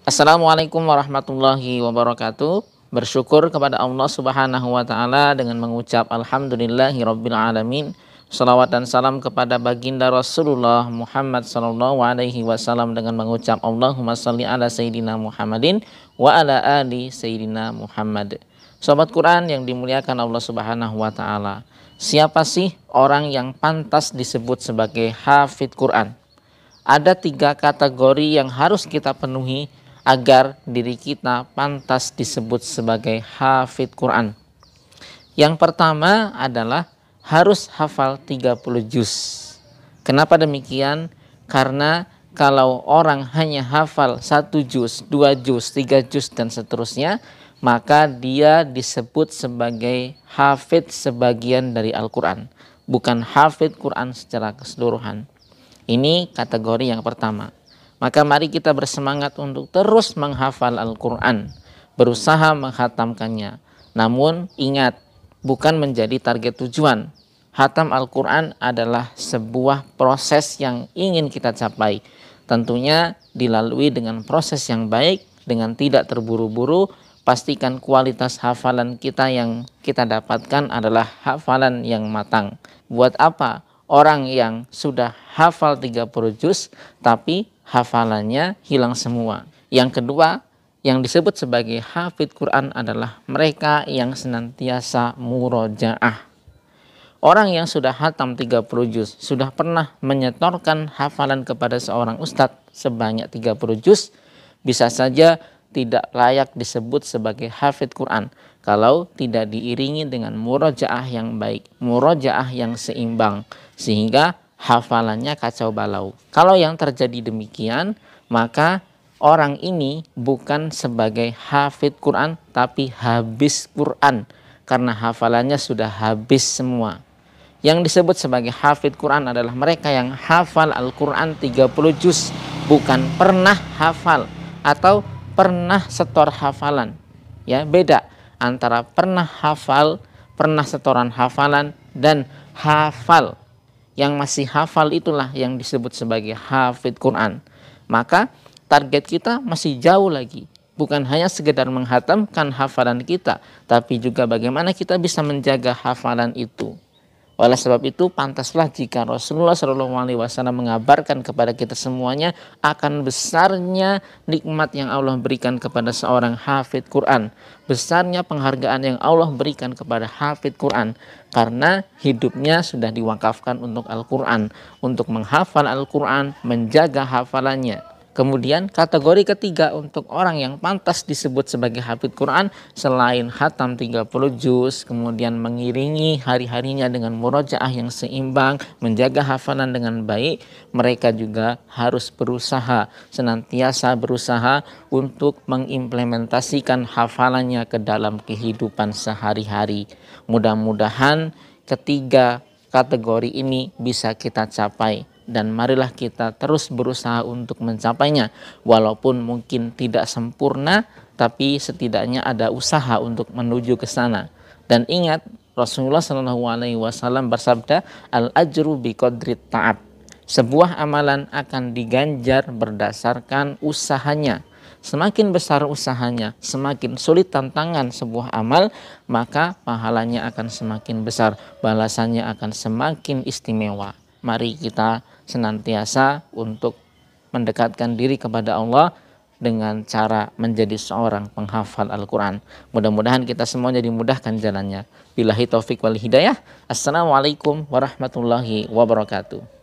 Assalamualaikum warahmatullahi wabarakatuh. Bersyukur kepada Allah Subhanahu wa taala dengan mengucap alhamdulillahi rabbil alamin. Salawat dan salam kepada baginda Rasulullah Muhammad sallallahu alaihi wasallam dengan mengucap Allahumma shalli ala sayyidina Muhammadin wa ala ali sayyidina Muhammad. Sobat Quran yang dimuliakan Allah Subhanahu wa taala. Siapa sih orang yang pantas disebut sebagai hafidz Quran? Ada 3 kategori yang harus kita penuhi agar diri kita pantas disebut sebagai hafidz Quran. Yang pertama adalah harus hafal 30 juz. Kenapa demikian? Karena kalau orang hanya hafal 1 juz, 2 juz, 3 juz dan seterusnya, maka dia disebut sebagai hafidz sebagian dari Al-Quran, bukan hafidz Quran secara keseluruhan. Ini kategori yang pertama. Maka mari kita bersemangat untuk terus menghafal Al-Quran, berusaha menghatamkannya. Namun ingat, bukan menjadi target tujuan. Hatam Al-Quran adalah sebuah proses yang ingin kita capai. Tentunya dilalui dengan proses yang baik, dengan tidak terburu-buru. Pastikan kualitas hafalan kita yang kita dapatkan adalah hafalan yang matang. Buat apa orang yang sudah hafal 30 juz tapi hafalannya hilang semua? Yang kedua, yang disebut sebagai hafidz Quran adalah mereka yang senantiasa murojaah. Orang yang sudah hatam 30 juz, sudah pernah menyetorkan hafalan kepada seorang ustadz sebanyak 30 juz, bisa saja tidak layak disebut sebagai hafidz Quran kalau tidak diiringi dengan murojaah yang baik, murojaah yang seimbang, sehingga hafalannya kacau balau. Kalau yang terjadi demikian, maka orang ini bukan sebagai hafidz Quran tapi habis Quran, karena hafalannya sudah habis semua. Yang disebut sebagai hafidz Quran adalah mereka yang hafal Al-Quran 30 juz, bukan pernah hafal atau pernah setor hafalan. Ya, beda antara pernah hafal, pernah setoran hafalan, dan hafal. Yang masih hafal itulah yang disebut sebagai hafidz Quran. Maka target kita masih jauh lagi. Bukan hanya sekedar menghatamkan hafalan kita, tapi juga bagaimana kita bisa menjaga hafalan itu. Oleh sebab itu, pantaslah jika Rasulullah SAW mengabarkan kepada kita semuanya akan besarnya nikmat yang Allah berikan kepada seorang hafidz Quran, besarnya penghargaan yang Allah berikan kepada hafidz Quran, karena hidupnya sudah diwakafkan untuk Al-Quran, untuk menghafal Al-Quran, menjaga hafalannya. Kemudian kategori ketiga untuk orang yang pantas disebut sebagai hafidz Quran, selain hatam 30 juz, kemudian mengiringi hari-harinya dengan murojaah yang seimbang, menjaga hafalan dengan baik, mereka juga harus berusaha, senantiasa berusaha untuk mengimplementasikan hafalannya ke dalam kehidupan sehari-hari. Mudah-mudahan ketiga kategori ini bisa kita capai. Dan marilah kita terus berusaha untuk mencapainya. Walaupun mungkin tidak sempurna, tapi setidaknya ada usaha untuk menuju ke sana. Dan ingat, Rasulullah SAW bersabda, al-ajru biqadrit ta'ab. Sebuah amalan akan diganjar berdasarkan usahanya. Semakin besar usahanya, semakin sulit tantangan sebuah amal, maka pahalanya akan semakin besar, balasannya akan semakin istimewa. Mari kita senantiasa untuk mendekatkan diri kepada Allah dengan cara menjadi seorang penghafal Al-Quran. Mudah-mudahan kita semuanya dimudahkan jalannya. Billahi taufik wal hidayah. Assalamualaikum warahmatullahi wabarakatuh.